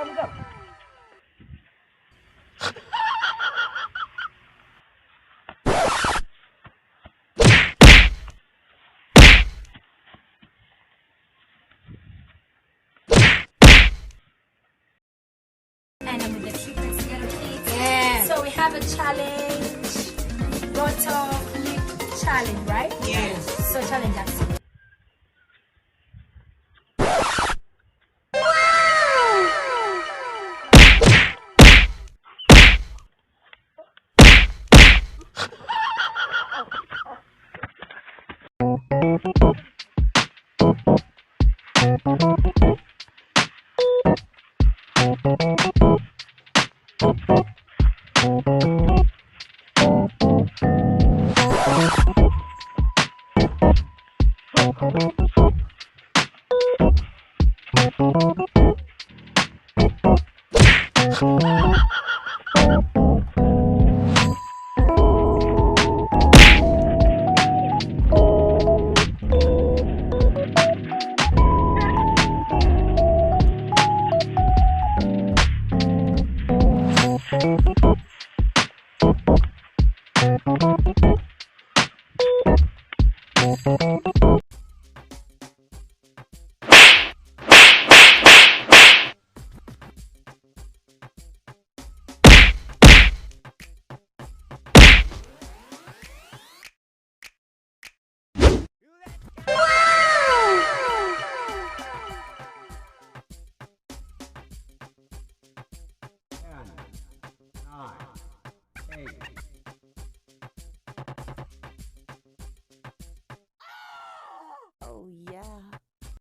Time's up. And I'm with the treatment together, kids. Yeah. So we have a challenge. Bottle flip challenge, right? Yes. So challenge that.